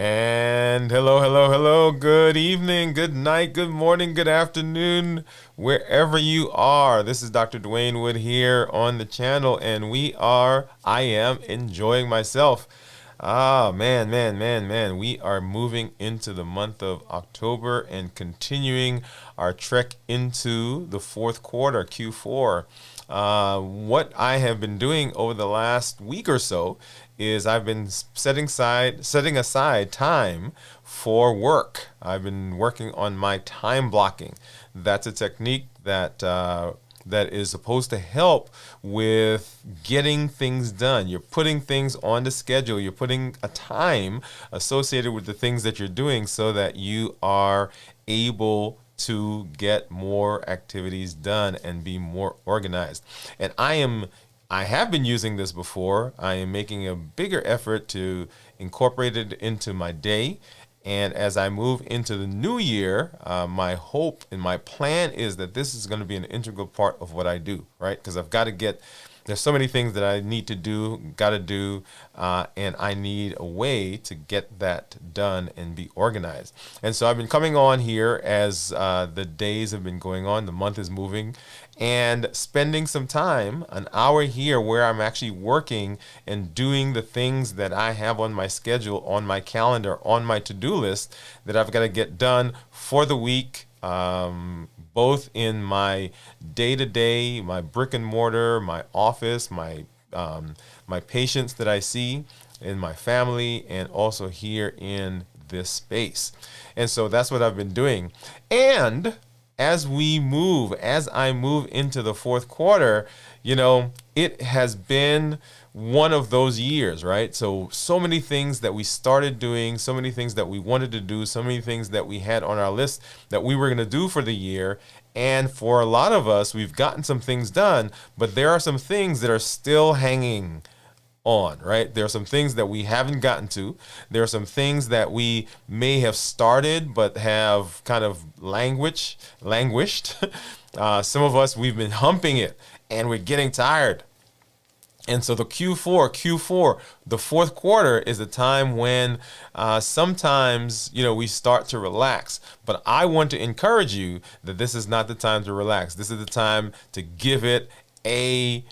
And hello, hello, hello. Good evening, good night, good morning, good afternoon, wherever you are. This is Dr. Dwain Woode here on the channel, and I am enjoying myself. Man. We are moving into the month of October and continuing our trek into the fourth quarter, Q4. What I have been doing over the last week or so is I've been setting aside time for work. I've been working on my time blocking. That's a technique that is supposed to help with getting things done. You're putting things on the schedule. You're putting a time associated with the things that you're doing so that you are able to get more activities done and be more organized. And I have been using this before. I am making a bigger effort to incorporate it into my day. And as I move into the new year, my hope and my plan is that this is going to be an integral part of what I do, right? Because there's so many things that I need to do, and I need a way to get that done and be organized. And so I've been coming on here as the days have been going on, the month is moving, and spending some time, an hour here where I'm actually working and doing the things that I have on my schedule, on my calendar, on my to-do list that I've got to get done for the week, both in my day-to-day, my brick and mortar, my office, my patients that I see in my family, and also here in this space. And so that's what I've been doing. And as I move into the fourth quarter, it has been one of those years, right? So many things that we started doing, so many things that we wanted to do, so many things that we had on our list that we were going to do for the year. And for a lot of us, we've gotten some things done, but there are some things that are still hanging on, right? There are some things that we haven't gotten to. There are some things that we may have started but have kind of languished. Some of us, we've been humping it and we're getting tired. And so the Q4, the fourth quarter is a time when sometimes, we start to relax. But I want to encourage you that this is not the time to relax. This is the time to give it a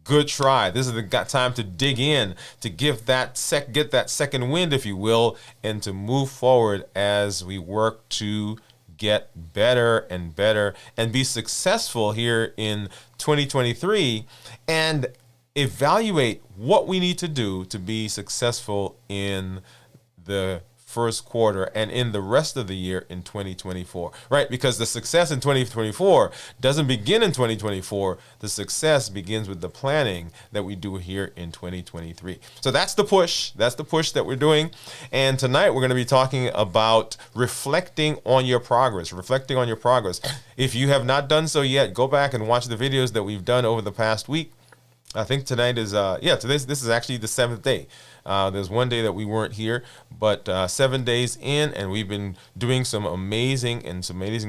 good try. This is the time to dig in, to get that second wind, if you will, and to move forward as we work to get better and better and be successful here in 2023 and evaluate what we need to do to be successful in the first quarter and in the rest of the year in 2024, right? Because the success in 2024 doesn't begin in 2024. The success begins with the planning that we do here in 2023. So that's the push. That's the push that we're doing. And tonight we're going to be talking about reflecting on your progress. If you have not done so yet, go back and watch the videos that we've done over the past week. I think tonight is, this is actually the seventh day. There's one day that we weren't here, but 7 days in, and we've been doing some amazing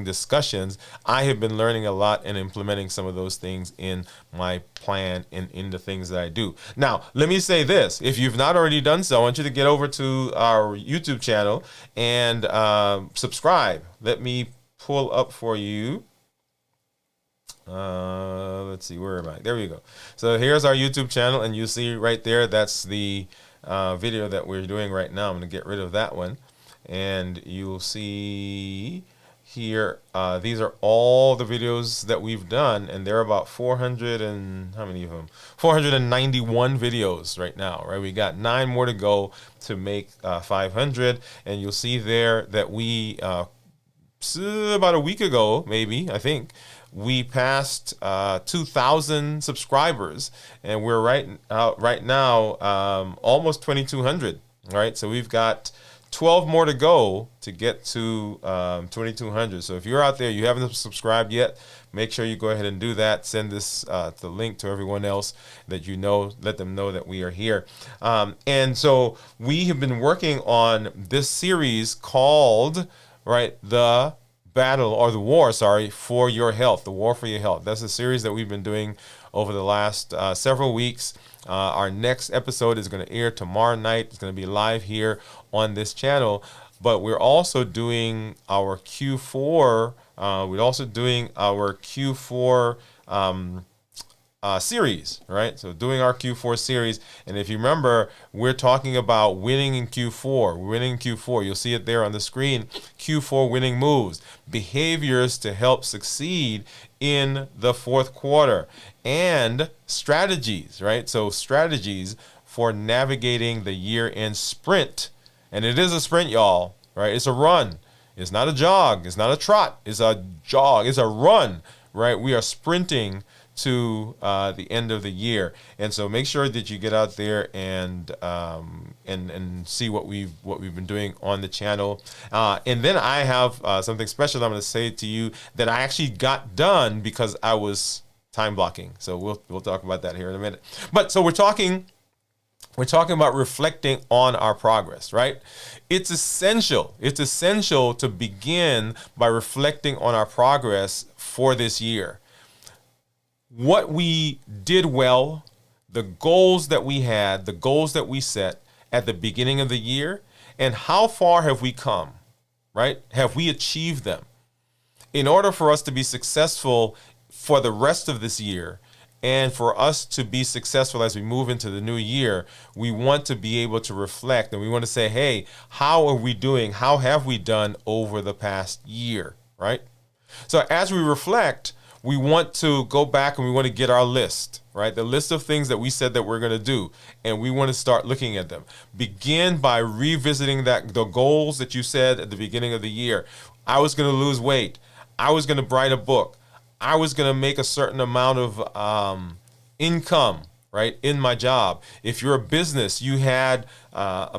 discussions. I have been learning a lot and implementing some of those things in my plan and in the things that I do. Now, let me say this. If you've not already done so, I want you to get over to our YouTube channel and subscribe. Let me pull up for you. Let's see, where am I? There we go. So here's our YouTube channel, and you see right there, that's the video that we're doing right now. I'm going to get rid of that one, and you'll see here, these are all the videos that we've done, and there are about 400 and how many of them? 491 videos right now, right? We got 9 more to go to make 500, and you'll see there that we about a week ago, maybe, I think, we passed 2,000 subscribers, and we're right now almost 2,200. Right, so we've got 12 more to go to get to 2,200. So if you're out there, you haven't subscribed yet, make sure you go ahead and do that. Send this the link to everyone else that you know. Let them know that we are here. And so we have been working on this series called, right, the battle, or the war, sorry, for your health, the war for your health. That's a series that we've been doing over the last several weeks. Our next episode is going to air tomorrow night. It's going to be live here on this channel. But we're also doing our Q4. We're also doing our Q4 series, right? So doing our Q4 series. And if you remember, we're talking about winning in Q4. Winning in Q4. You'll see it there on the screen. Q4 winning moves. Behaviors to help succeed in the fourth quarter. And strategies, right? So strategies for navigating the year-end sprint. And it is a sprint, y'all, right? It's a run. It's not a jog. It's not a trot. It's a jog. It's a run, right? We are sprinting to the end of the year, and so make sure that you get out there and see what we've been doing on the channel. And then I have something special I'm going to say to you that I actually got done because I was time blocking. So we'll talk about that here in a minute. But so we're talking about reflecting on our progress, right? It's essential. It's essential to begin by reflecting on our progress for this year. What we did well, the goals that we had, the goals that we set at the beginning of the year, and how far have we come, right? Have we achieved them? In order for us to be successful for the rest of this year, and for us to be successful as we move into the new year, we want to be able to reflect, and we want to say, hey, how are we doing? How have we done over the past year, right? So as we reflect, we want to go back and we want to get our list, right? The list of things that we said that we're going to do, and we want to start looking at them. Begin by revisiting the goals that you said at the beginning of the year. I was going to lose weight. I was going to write a book. I was going to make a certain amount of income, right, in my job. If you're a business, you had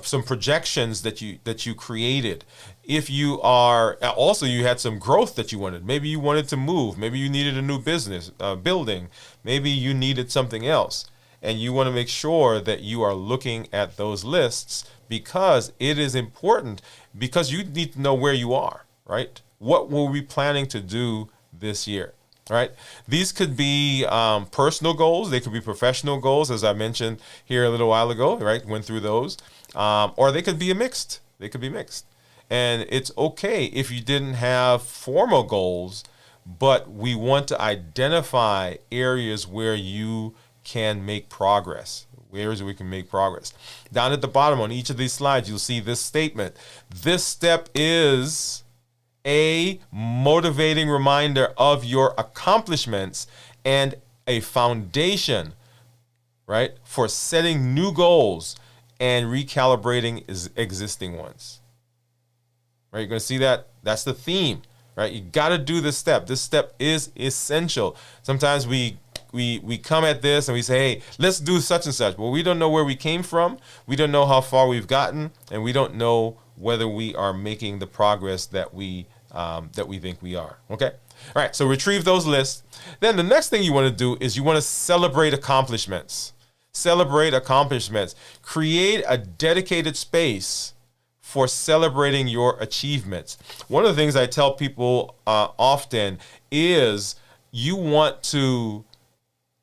some projections that you created. If you are also, you had some growth that you wanted. Maybe you wanted to move. Maybe you needed a new business building. Maybe you needed something else. And you want to make sure that you are looking at those lists, because it is important, because you need to know where you are, right? What were we planning to do this year, right? These could be personal goals. They could be professional goals, as I mentioned here a little while ago, right? Went through those. Or they could be mixed. They could be mixed. And it's okay if you didn't have formal goals, but we want to identify areas where you can make progress, areas where we can make progress. Down at the bottom on each of these slides, you'll see this statement. This step is a motivating reminder of your accomplishments and a foundation, right, for setting new goals and recalibrating existing ones. Right, you're going to see that. That's the theme, right? You got to do this step. This step is essential. Sometimes we come at this and we say, hey, let's do such and such. Well, we don't know where we came from. We don't know how far we've gotten, and we don't know whether we are making the progress that we think we are. Okay. All right. So retrieve those lists. Then the next thing you want to do is you want to celebrate accomplishments. Celebrate accomplishments. Create a dedicated space for celebrating your achievements. One of the things I tell people often is you want to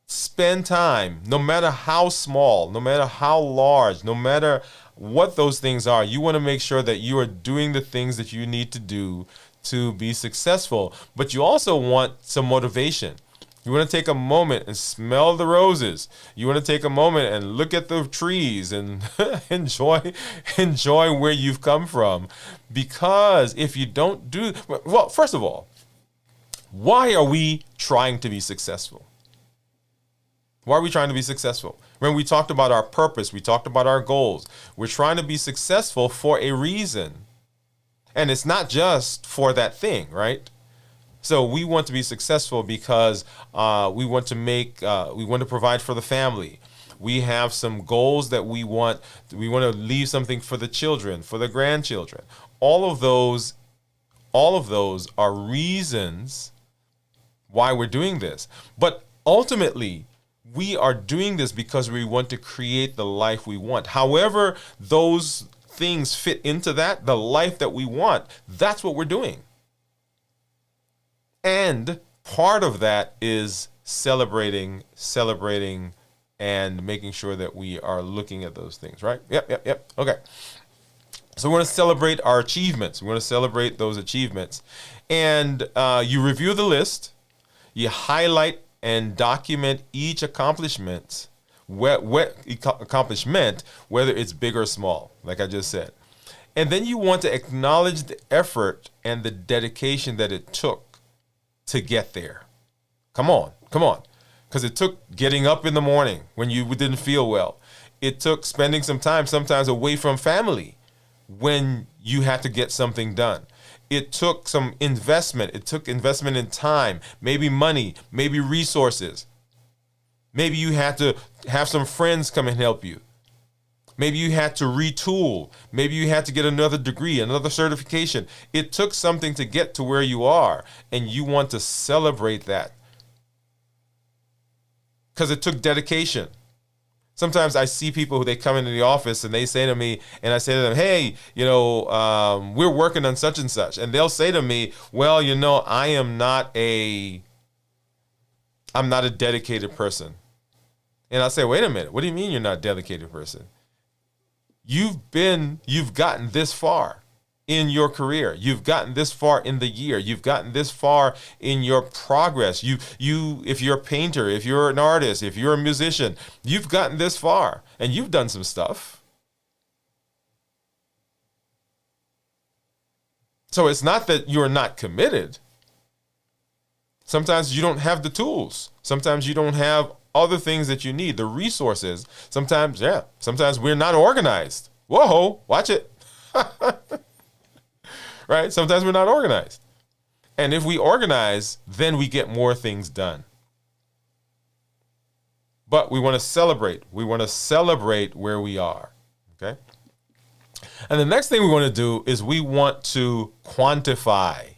spend time, no matter how small, no matter how large, no matter what those things are, you want to make sure that you are doing the things that you need to do to be successful. But you also want some motivation. You want to take a moment and smell the roses. You want to take a moment and look at the trees and enjoy where you've come from. Because if you don't do, well, first of all, why are we trying to be successful? Why are we trying to be successful? When we talked about our purpose, we talked about our goals. We're trying to be successful for a reason. And it's not just for that thing, right? So we want to be successful because we want to provide for the family. We have some goals that we want to leave something for the children, for the grandchildren. All of those are reasons why we're doing this. But ultimately, we are doing this because we want to create the life we want. However those things fit into that, the life that we want, that's what we're doing. And part of that is celebrating, and making sure that we are looking at those things, right? Yep. Okay. So we want to celebrate our achievements. We want to celebrate those achievements. And you review the list. You highlight and document each accomplishment, whether it's big or small, like I just said. And then you want to acknowledge the effort and the dedication that it took to get there. Come on. Because it took getting up in the morning when you didn't feel well. It took spending some time, sometimes away from family, when you had to get something done. It took some investment. It took investment in time, maybe money, maybe resources. Maybe you had to have some friends come and help you. Maybe you had to retool. Maybe you had to get another degree, another certification. It took something to get to where you are, and you want to celebrate that. Because it took dedication. Sometimes I see people who they come into the office and they say to me, and I say to them, hey, we're working on such and such. And they'll say to me, well, I'm not a dedicated person. And I say, wait a minute, what do you mean you're not a dedicated person? You've gotten this far in your career. You've gotten this far in the year. You've gotten this far in your progress. If you're a painter, if you're an artist, if you're a musician, you've gotten this far and you've done some stuff. So it's not that you're not committed. Sometimes you don't have the tools. Sometimes you don't have other things that you need, the resources. Sometimes we're not organized. Whoa, watch it. Right? Sometimes we're not organized. And if we organize, then we get more things done. But we want to celebrate. We want to celebrate where we are. Okay? And the next thing we want to do is we want to quantify.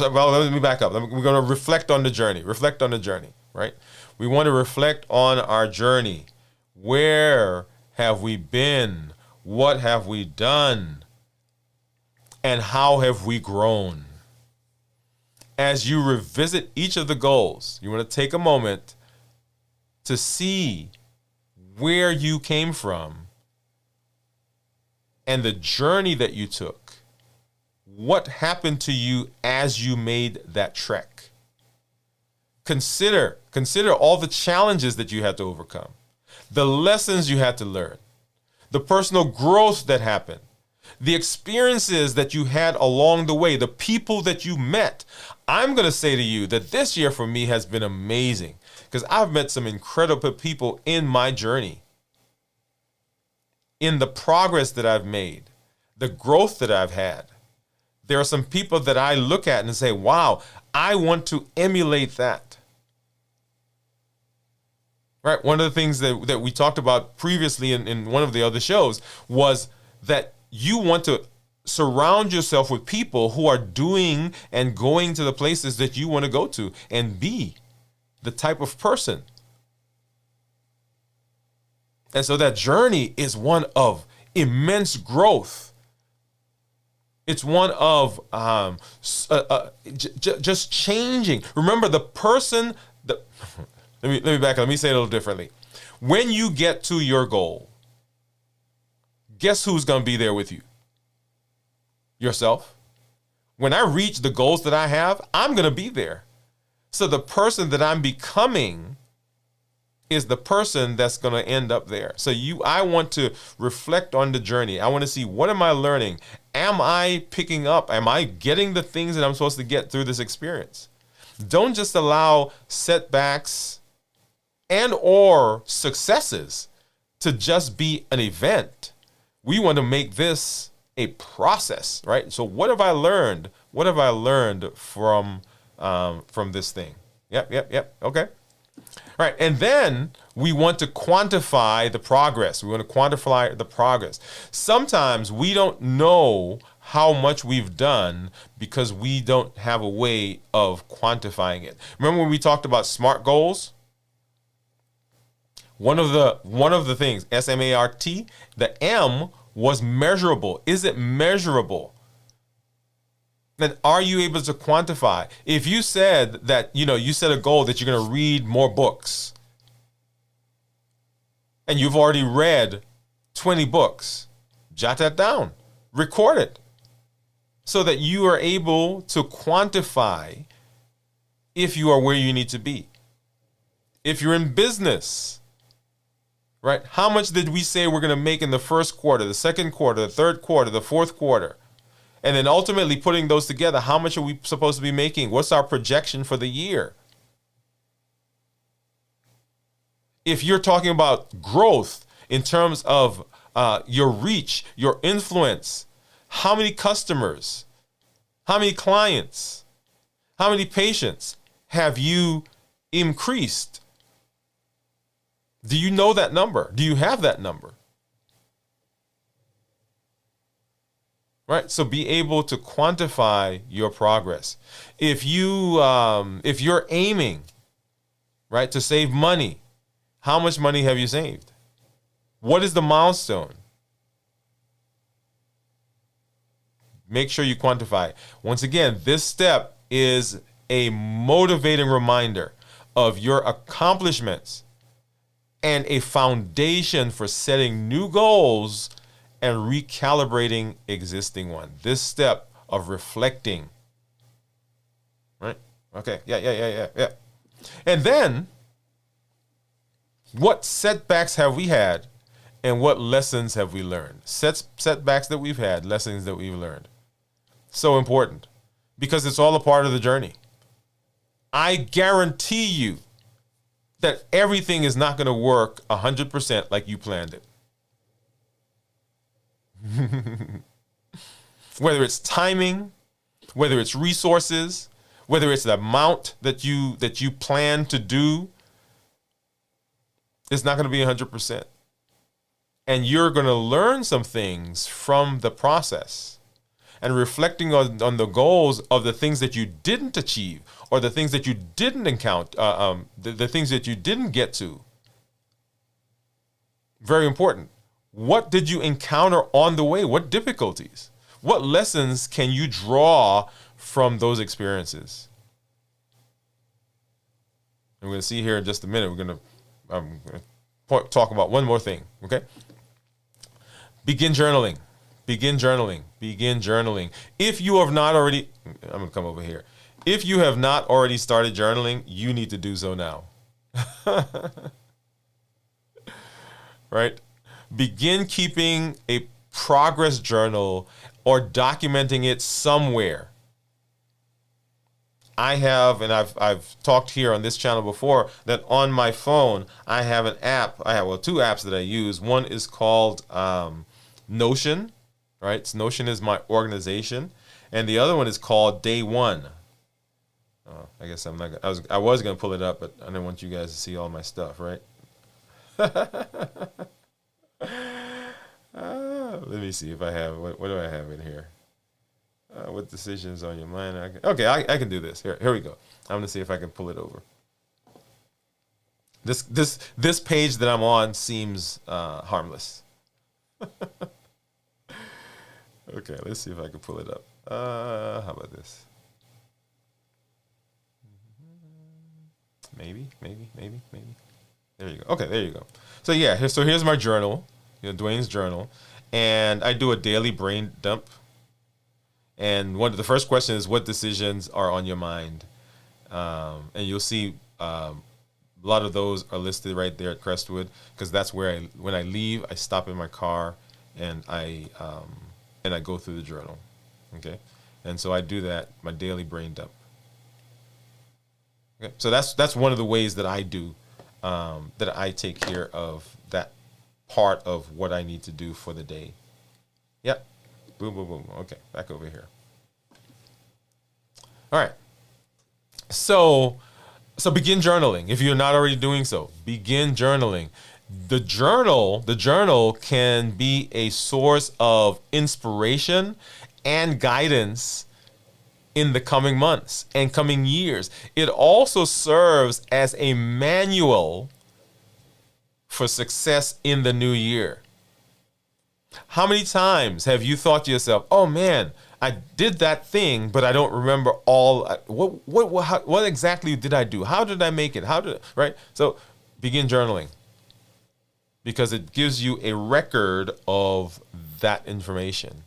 Well, let me back up. We're going to reflect on the journey. Reflect on the journey, right? We want to reflect on our journey. Where have we been? What have we done? And how have we grown? As you revisit each of the goals, you want to take a moment to see where you came from and the journey that you took. What happened to you as you made that trek? Consider all the challenges that you had to overcome, the lessons you had to learn, the personal growth that happened, the experiences that you had along the way, the people that you met. I'm going to say to you that this year for me has been amazing because I've met some incredible people in my journey, in the progress that I've made, the growth that I've had. There are some people that I look at and say, wow, I want to emulate that. Right? One of the things that we talked about previously in one of the other shows was that you want to surround yourself with people who are doing and going to the places that you want to go to and be the type of person. And so that journey is one of immense growth. It's one of just changing. Remember, the person. Let me back up. Let me say it a little differently. When you get to your goal, guess who's going to be there with you? Yourself. When I reach the goals that I have, I'm going to be there. So the person that I'm becoming is the person that's going to end up there. So I want to reflect on the journey. I want to see, what am I learning? Am I picking up? Am I getting the things that I'm supposed to get through this experience? Don't just allow setbacks and or successes to just be an event. We want to make this a process, right? So what have I learned? What have I learned from this thing? Yep. Okay. All right, and then we want to quantify the progress. We want to quantify the progress. Sometimes we don't know how much we've done because we don't have a way of quantifying it. Remember when we talked about SMART goals? One of the things, SMART, the M was measurable. Is it measurable? And are you able to quantify? If you said that, you set a goal that you're going to read more books, and you've already read 20 books, jot that down, record it, so that you are able to quantify if you are where you need to be. If you're in business, right? How much did we say we're going to make in the first quarter, the second quarter, the third quarter, the fourth quarter? And then ultimately putting those together, how much are we supposed to be making? What's our projection for the year? If you're talking about growth in terms of your reach, your influence, how many customers, how many clients, how many patients have you increased? Do you know that number? Do you have that number? Right? So be able to quantify your progress. If you're aiming, right, to save money, how much money have you saved? What is the milestone? Make sure you quantify. Once again, this step is a motivating reminder of your accomplishments and a foundation for setting new goals and recalibrating existing ones. This step of reflecting. Right? Okay. Yeah. And then, what setbacks have we had and what lessons have we learned? Setbacks that we've had, lessons that we've learned. So important because it's all a part of the journey. I guarantee you that everything is not going to work 100% like you planned it. Whether it's timing, whether it's resources, whether it's the amount that you plan to do, it's not going to be 100%. And you're going to learn some things from the process. And reflecting on the goals of the things that you didn't achieve or the things that you didn't encounter, the things that you didn't get to. Very important. What did you encounter on the way? What difficulties? What lessons can you draw from those experiences? And we're going to see here in just a minute. We're going to talk about one more thing, okay? Begin journaling. Begin journaling. Begin journaling. If you have not already, I'm going to come over here. If you have not already started journaling, you need to do so now. Right? Begin keeping a progress journal or documenting it somewhere. I have, and I've talked here on this channel before, that on my phone, I have an app. I have, two apps that I use. One is called Notion, right? So Notion is my organization. And the other one is called Day One. I guess I'm not, I was going to pull it up, but I didn't want you guys to see all my stuff, right? Let me see if I have, what do I have in here? What decisions on your mind? I can do this. Here we go. I'm gonna see if I can pull it over. This page that I'm on seems harmless. Okay, let's see if I can pull it up. How about this? Maybe. There you go. Okay, there you go. So yeah, here's my journal, Dwain's journal, and I do a daily brain dump. And one of the first questions is, what decisions are on your mind? And you'll see a lot of those are listed right there at Crestwood, because that's where when I leave, I stop in my car and I go through the journal. Okay, and so I do that, my daily brain dump. Okay, so that's one of the ways that I do, that I take care of that part of what I need to do for the day. Yep. Boom, boom, boom. Okay, back over here. All right. So begin journaling. If you're not already doing so, begin journaling. The journal can be a source of inspiration and guidance in the coming months and coming years. It also serves as a manual for success in the new year. How many times have you thought to yourself, oh man, I did that thing, but I don't remember all. What exactly did I do? How did I make it? Right? So begin journaling, because it gives you a record of that information.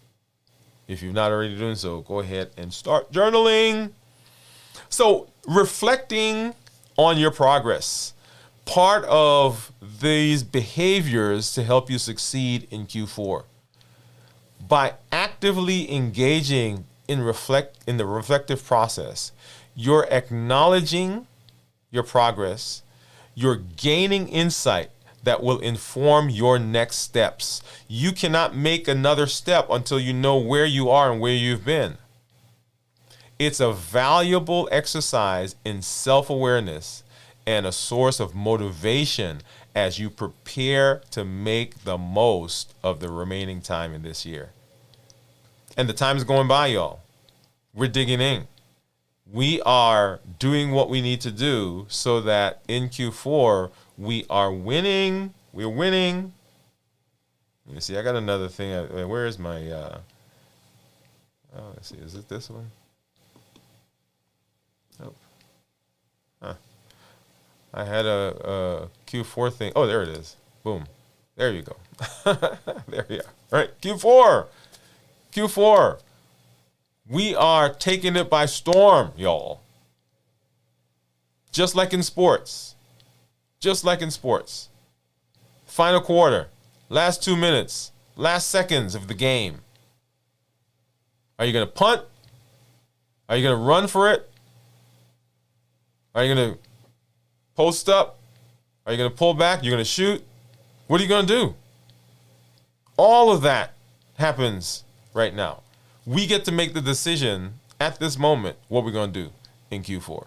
If you're not already doing so, go ahead and start journaling. So reflecting on your progress, part of these behaviors to help you succeed in Q4. By actively engaging in the reflective process, you're acknowledging your progress, you're gaining insight that will inform your next steps. You cannot make another step until you know where you are and where you've been. It's a valuable exercise in self-awareness and a source of motivation as you prepare to make the most of the remaining time in this year. And the time is going by, y'all. We're digging in. We are doing what we need to do so that in Q4, we are winning. We're winning. Let me see. I got another thing. Where is my... let's see. Is it this one? Nope. Huh. I had a Q4 thing. Oh, there it is. Boom. There you go. There you are. All right. Q4. Q4. We are taking it by storm, y'all. Just like in sports. Just like in sports. Final quarter. Last 2 minutes. Last seconds of the game. Are you going to punt? Are you going to run for it? Are you going to post up? Are you going to pull back? You're going to shoot? What are you going to do? All of that happens right now. We get to make the decision at this moment what we're going to do in Q4.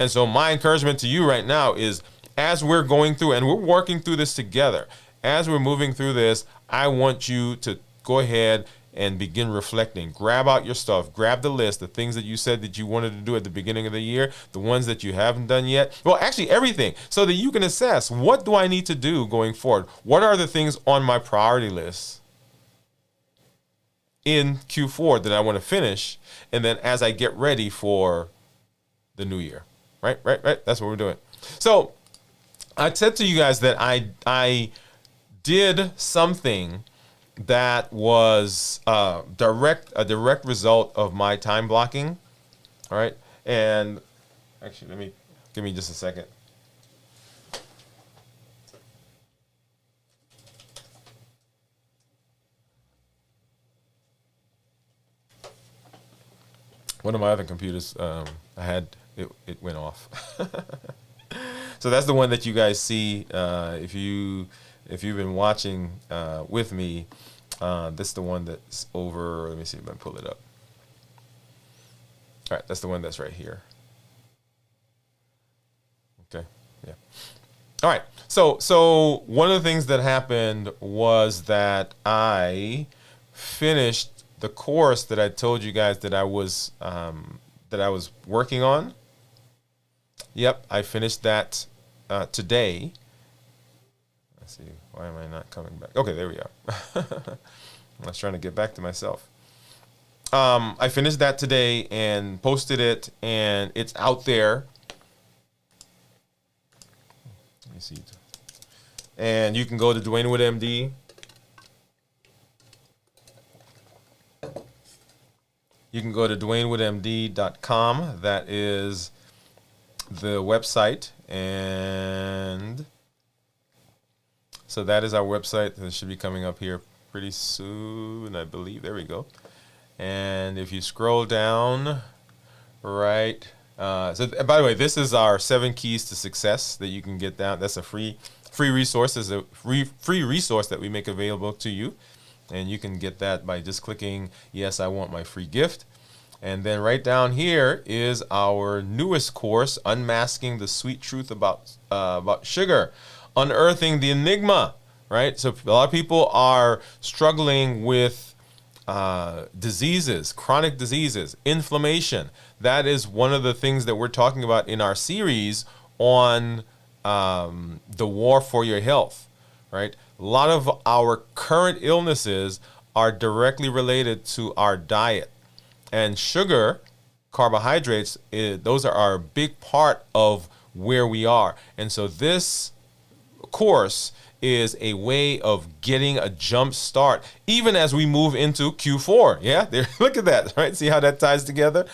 And so my encouragement to you right now is, as we're going through, and we're working through this together, as we're moving through this, I want you to go ahead and begin reflecting. Grab out your stuff. Grab the list, the things that you said that you wanted to do at the beginning of the year, the ones that you haven't done yet. Well, actually everything, so that you can assess, what do I need to do going forward? What are the things on my priority list in Q4 that I want to finish? And then as I get ready for the new year, right? That's what we're doing. So I said to you guys that I did something that was a direct result of my time blocking. All right. And actually, give me just a second. One of my other computers, it went off. So that's the one that you guys see. If you've been watching with me, this is the one that's over. Let me see if I can pull it up. All right, that's the one that's right here. Okay, yeah. All right, so one of the things that happened was that I finished the course that I told you guys that I was working on. Yep, I finished that today. Let's see, why am I not coming back? Okay, there we are. I was trying to get back to myself. I finished that today and posted it, and it's out there. Let me see. And you can go to Dwain Woode MD. You can go to dwainwoodemd.com. That is the website, and so that is our website. That should be coming up here pretty soon, I believe. There we go. And if you scroll down, right. So by the way, this is our 7 keys to success that you can get down. That's a free resource. It's a free resource that we make available to you, and you can get that by just clicking yes, I want my free gift. And then right down here is our newest course, Unmasking the Sweet Truth about Sugar, Unearthing the Enigma, right? So a lot of people are struggling with diseases, chronic diseases, inflammation. That is one of the things that we're talking about in our series on the war for your health, right? A lot of our current illnesses are directly related to our diet. And sugar, carbohydrates, those are a big part of where we are. And so this course is a way of getting a jump start, even as we move into Q4. Yeah, there. Look at that, right? See how that ties together?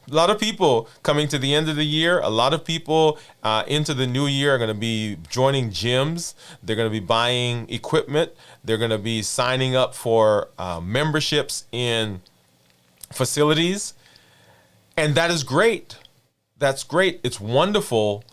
A lot of people coming to the end of the year. A lot of people into the new year are going to be joining gyms. They're going to be buying equipment. They're going to be signing up for memberships in facilities. And that is great. That's great. It's wonderful.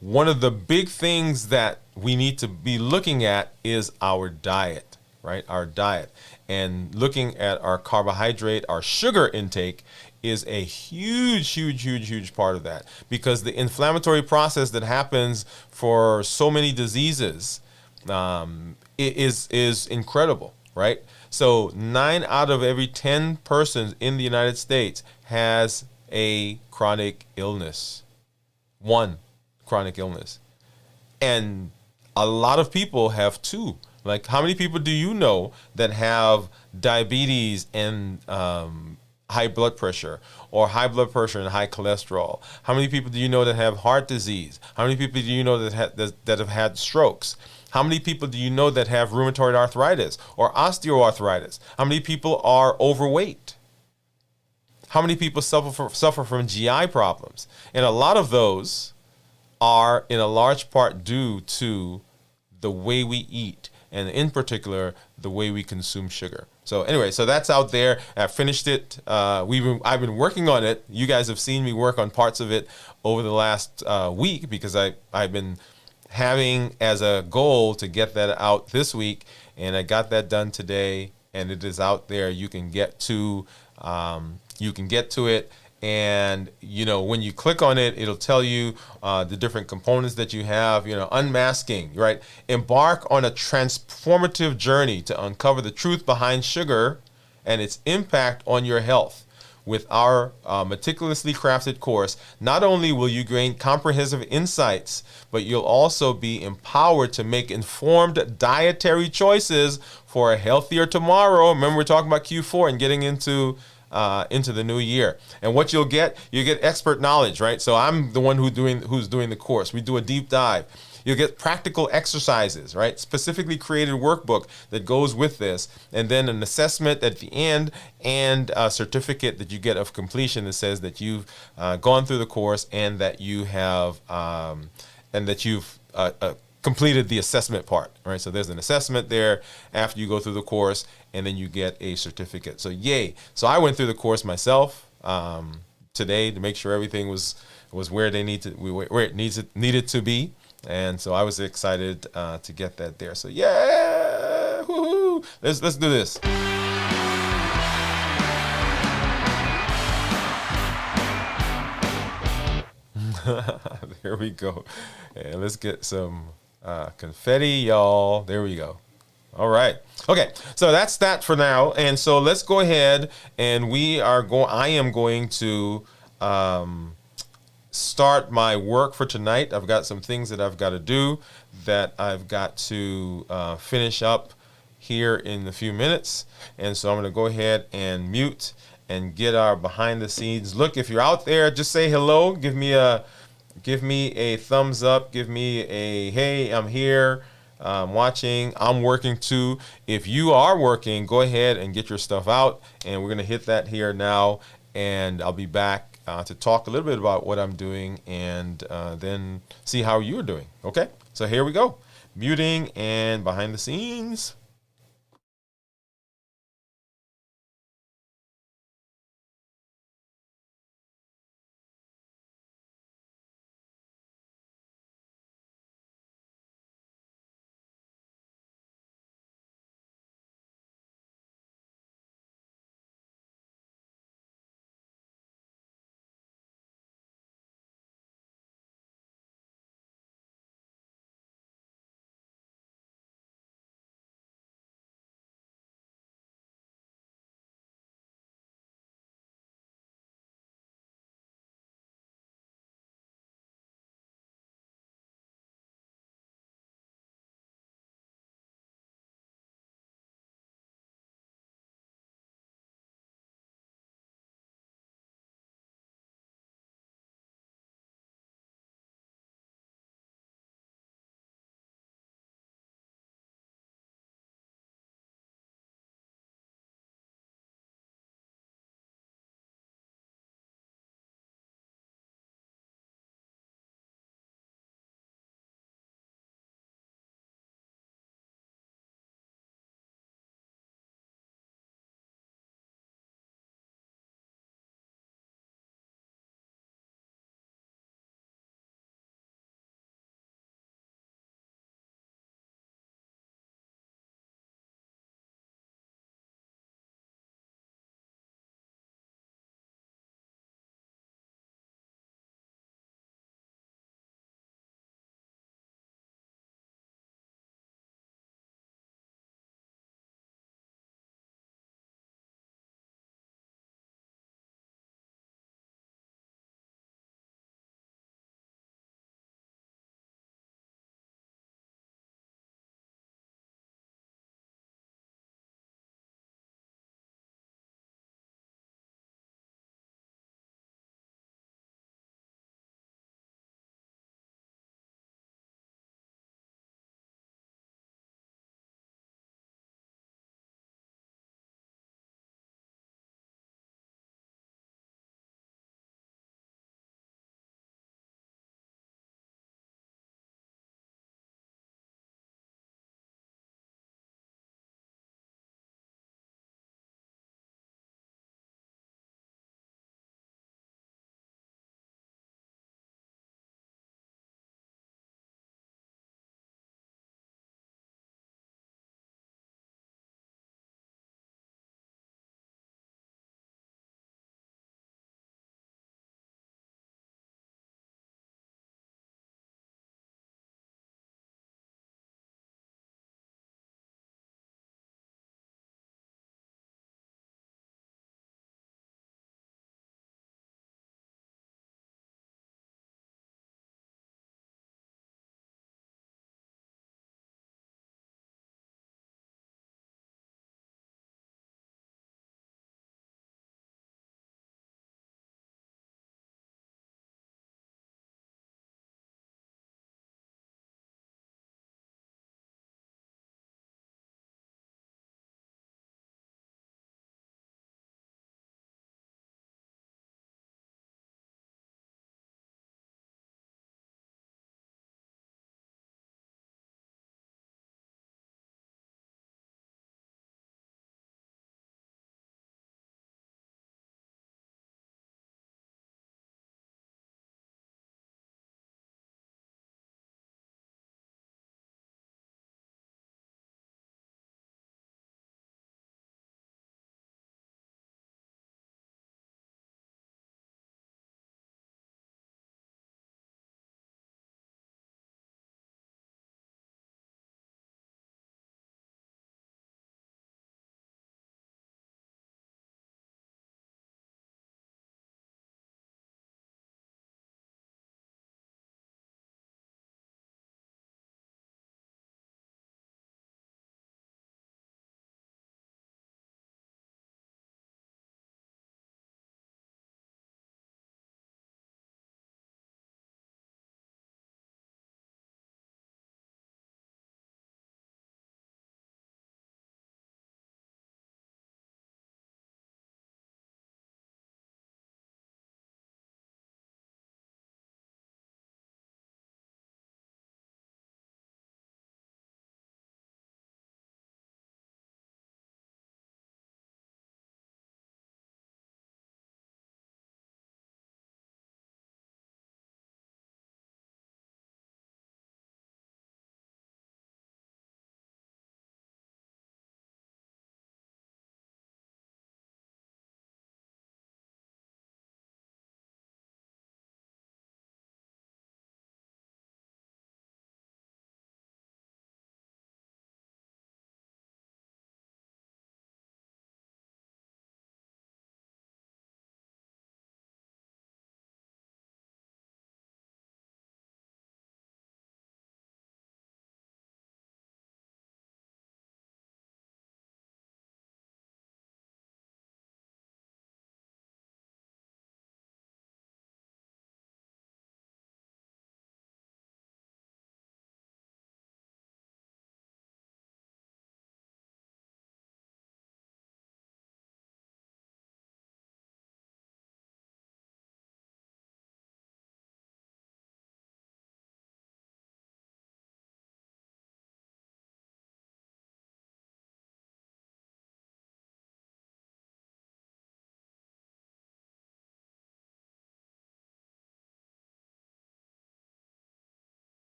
One of the big things that we need to be looking at is our diet, right? Our diet. And looking at our carbohydrate, our sugar intake is a huge part of that, because the inflammatory process that happens for so many diseases is incredible, right? So 9 out of every 10 persons in the United States has a chronic illness. One chronic illness. And a lot of people have two. Like, how many people do you know that have diabetes and high blood pressure, or high blood pressure and high cholesterol? How many people do you know that have heart disease? How many people do you know that have had strokes? How many people do you know that have rheumatoid arthritis or osteoarthritis? How many people are overweight? How many people suffer from GI problems? And a lot of those are in a large part due to the way we eat, and in particular, the way we consume sugar. So anyway, so that's out there. I finished it. I've been working on it. You guys have seen me work on parts of it over the last week, because I've been having as a goal to get that out this week, and I got that done today, and it is out there. You can get to it. And, when you click on it, it'll tell you the different components that you have, unmasking, right? Embark on a transformative journey to uncover the truth behind sugar and its impact on your health. With our meticulously crafted course, not only will you gain comprehensive insights, but you'll also be empowered to make informed dietary choices for a healthier tomorrow. Remember, we're talking about Q4 and getting into the new year. And what you get expert knowledge, right? So I'm the one who's doing the course. We do a deep dive. You'll get practical exercises, right? Specifically created workbook that goes with this, and then an assessment at the end, and a certificate that you get of completion that says that you've gone through the course, and that you have completed the assessment part, right? So there's an assessment there after you go through the course, and then you get a certificate. So yay! So I went through the course myself today to make sure everything was where it needed to be. And so I was excited to get that there. So yeah, woohoo! Let's do this. There we go. And let's get some confetti, y'all. There we go. All right. Okay. So that's that for now. And so let's go ahead, and I am going to start my work for tonight. I've got some things that I've got to do, that I've got to finish up here in a few minutes. And so I'm going to go ahead and mute and get our behind the scenes look. If you're out there, just say hello. Give me a thumbs up. Give me a, hey, I'm here. I'm watching. I'm working too. If you are working, go ahead and get your stuff out. And we're going to hit that here now. And I'll be back to talk a little bit about what I'm doing, and then see how you're doing. Okay? So here we go. Muting and behind the scenes.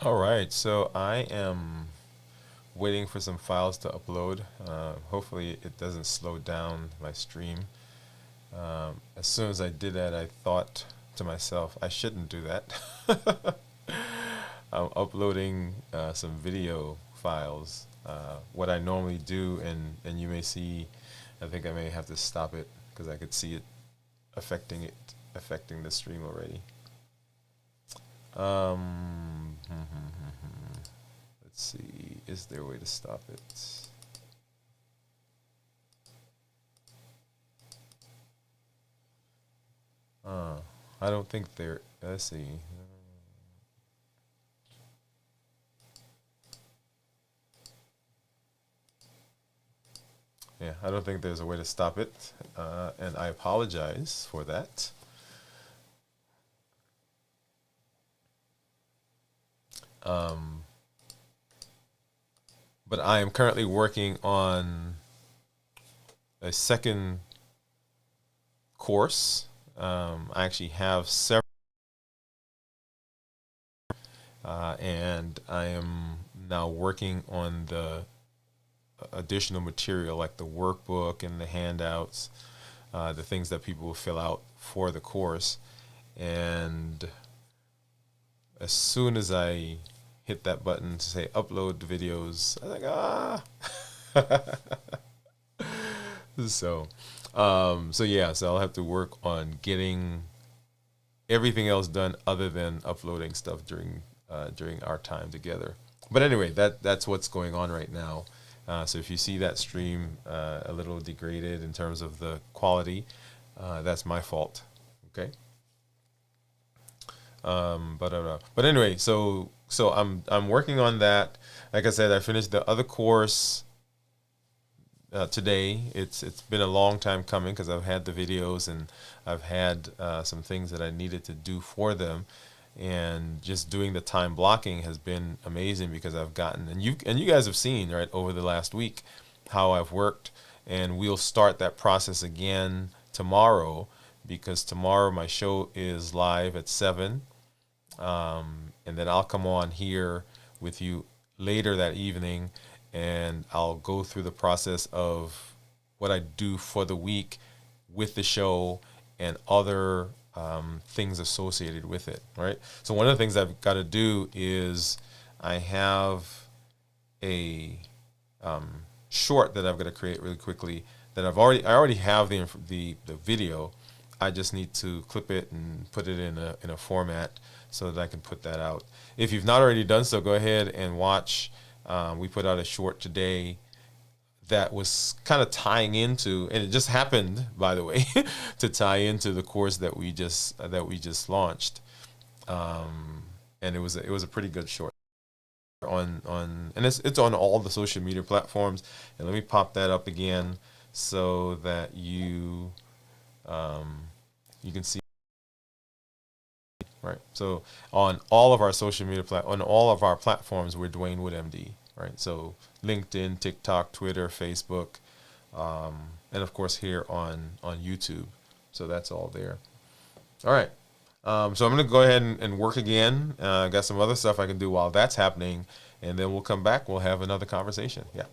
All right, so I am waiting for some files to upload. Hopefully, it doesn't slow down my stream. As soon as I did that, I thought to myself, I shouldn't do that. I'm uploading some video files. What I normally do, and you may see, I think I may have to stop it because I could see it affecting the stream already. Let's see, is there a way to stop it? I don't think there. Let's see. Yeah, I don't think there's a way to stop it, and I apologize for that. But I am currently working on a second course. I actually have several, and I am now working on the additional material like the workbook and the handouts, the things that people will fill out for the course. And as soon as I hit that button to say upload the videos, I was like, so yeah, so I'll have to work on getting everything else done other than uploading stuff during our time together. But anyway, that's what's going on right now. So if you see that stream a little degraded in terms of the quality, that's my fault. Okay. But anyway, so I'm working on that. Like I said, I finished the other course today. It's been a long time coming because I've had the videos and I've had some things that I needed to do for them, and just doing the time blocking has been amazing because I've gotten, and you guys have seen right over the last week how I've worked, and we'll start that process again tomorrow because tomorrow my show is live at 7, and then I'll come on here with you later that evening, and I'll go through the process of what I do for the week with the show and other things associated with it. Right. So one of the things I've got to do is I have a short that I've got to create really quickly that I already have the video. I just need to clip it and put it in a format so that I can put that out. If you've not already done so, go ahead and watch. We put out a short today that was kind of tying into, and it just happened, by the way, to tie into the course that we just launched, and it was a pretty good short and it's on all the social media platforms. And let me pop that up again so that you can see. Right. So on all of our social media on all of our platforms, we're Dwain Woode MD. Right. So LinkedIn, TikTok, Twitter, Facebook, and of course here on YouTube. So that's all there. All right. So I'm going to go ahead and work again. I got some other stuff I can do while that's happening, and then we'll come back. We'll have another conversation. Yeah.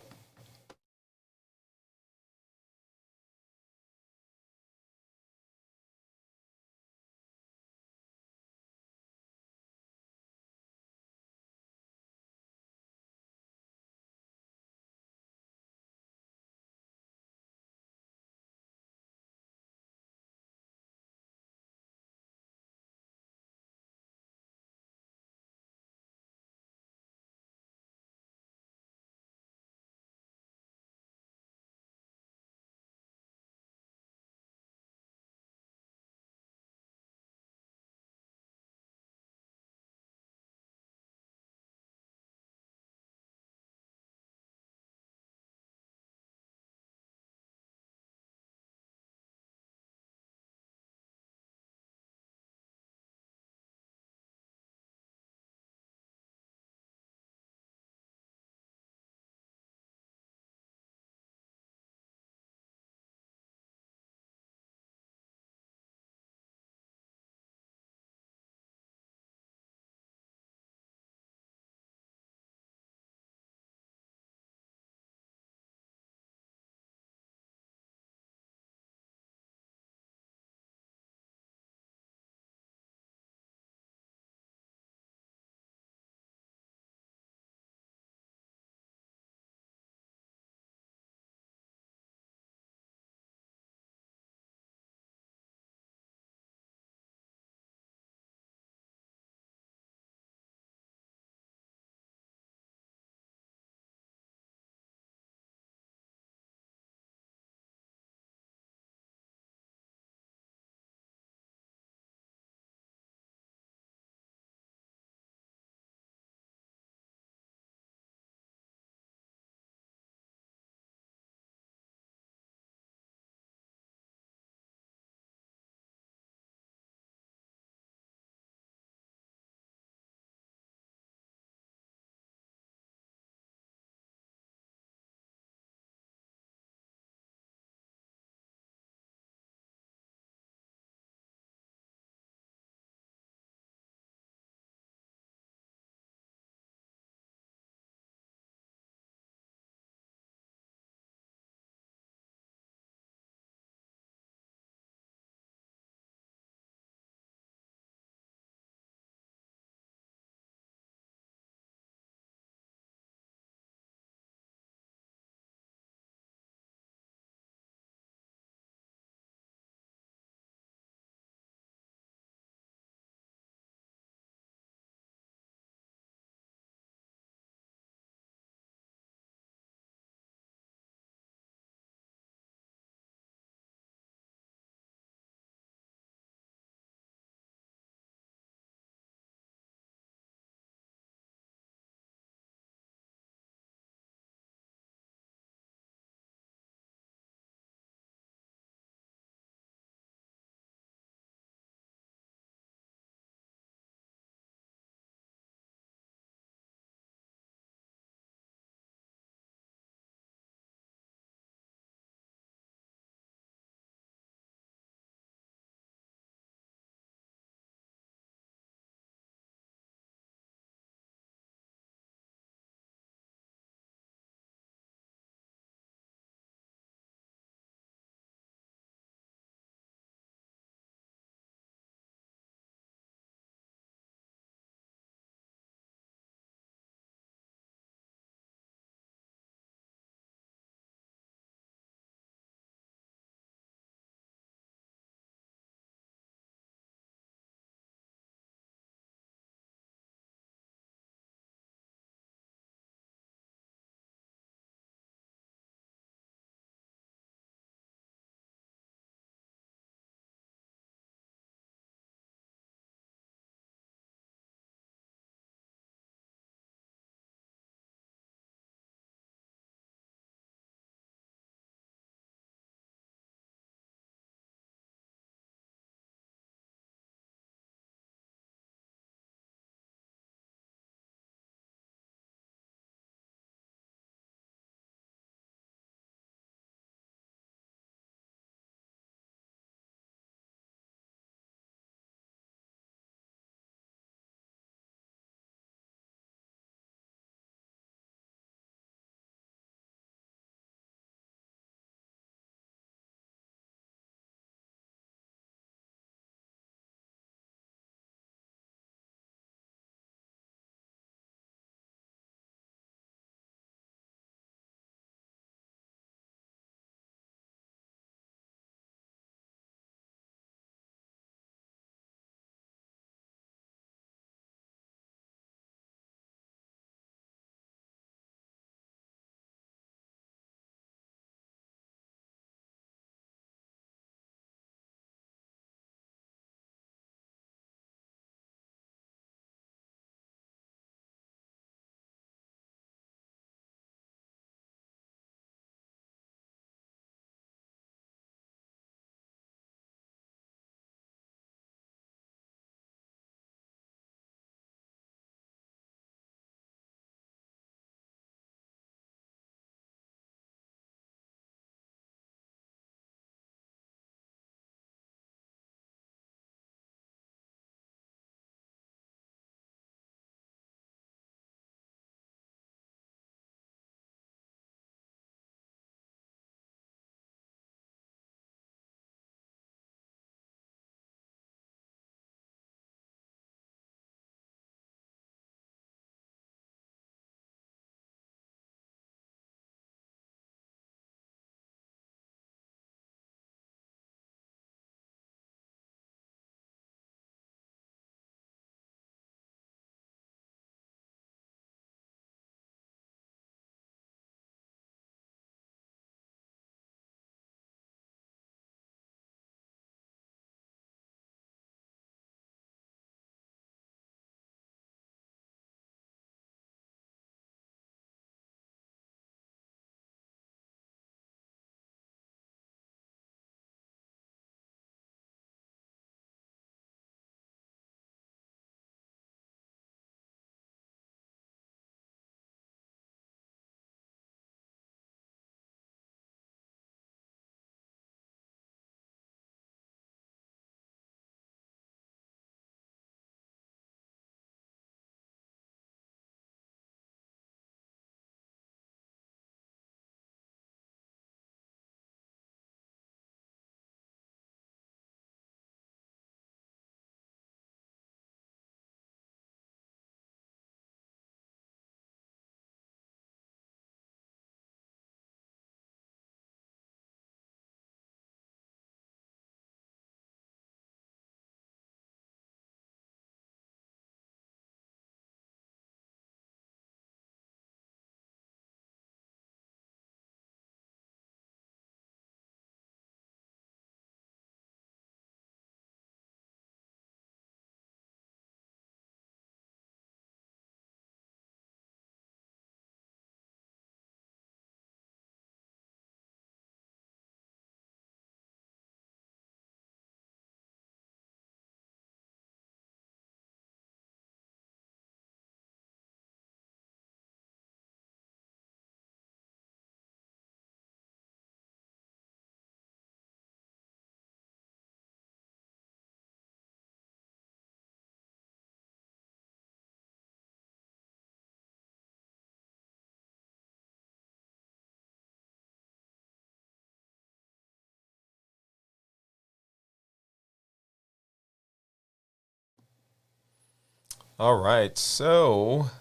All right. So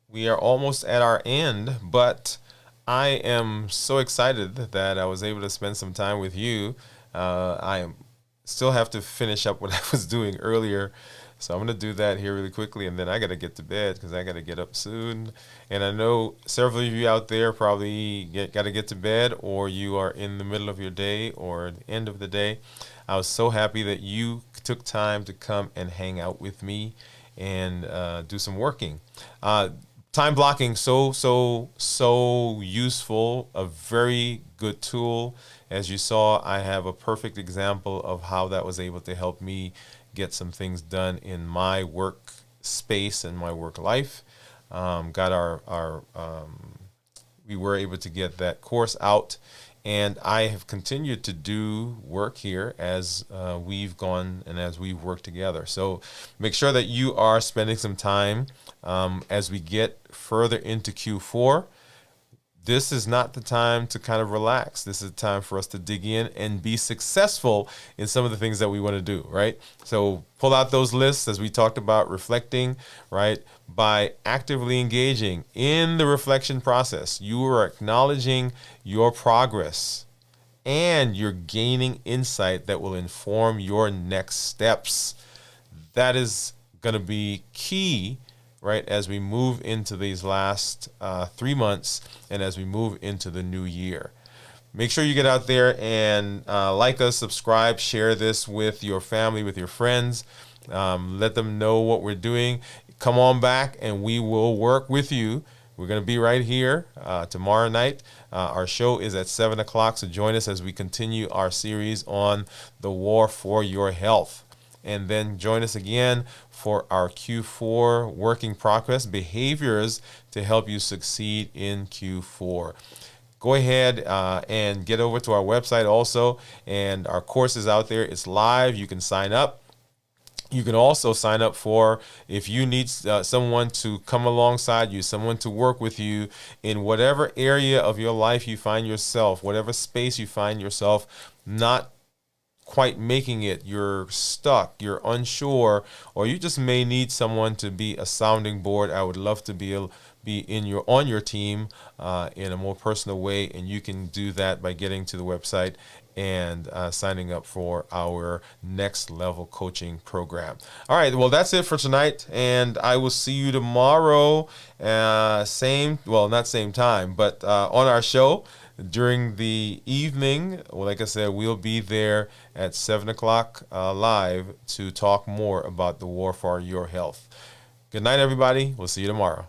we are almost at our end, but I am so excited that I was able to spend some time with you. I still have to finish up what I was doing earlier. So I'm going to do that here really quickly, and then I got to get to bed because I got to get up soon. And I know several of you out there probably got to get to bed, or you are in the middle of your day or the end of the day. I was so happy that you took time to come and hang out with me and do some working. Time blocking, so useful, a very good tool. As you saw, I have a perfect example of how that was able to help me get some things done in my work space and my work life. Got our we were able to get that course out, and I have continued to do work here as we've gone and as we've worked together. So make sure that you are spending some time as we get further into Q4. This is not the time to kind of relax. This is the time for us to dig in and be successful in some of the things that we want to do, right? So pull out those lists as we talked about reflecting, right? By actively engaging in the reflection process, you are acknowledging your progress and you're gaining insight that will inform your next steps. That is going to be key, right, as we move into these last 3 months and as we move into the new year. Make sure you get out there and like us, subscribe, share this with your family, with your friends. Let them know what we're doing. Come on back and we will work with you. We're going to be right here tomorrow night. Our show is at 7 o'clock, so join us as we continue our series on the war for your health. And then join us again for our Q4 working progress behaviors to help you succeed in Q4. Go ahead and get over to our website also, and our course is out there. It's live. You can sign up. You can also sign up for, if you need someone to come alongside you, someone to work with you in whatever area of your life you find yourself, whatever space you find yourself not quite making it, you're stuck, you're unsure, or you just may need someone to be a sounding board. I would love to be on your team in a more personal way, and you can do that by getting to the website and signing up for our next level coaching program. All right, well, that's it for tonight, and I will see you tomorrow, not same time, but on our show during the evening. Well, like I said, we'll be there at 7 o'clock live to talk more about the war for your health. Good night, everybody. We'll see you tomorrow.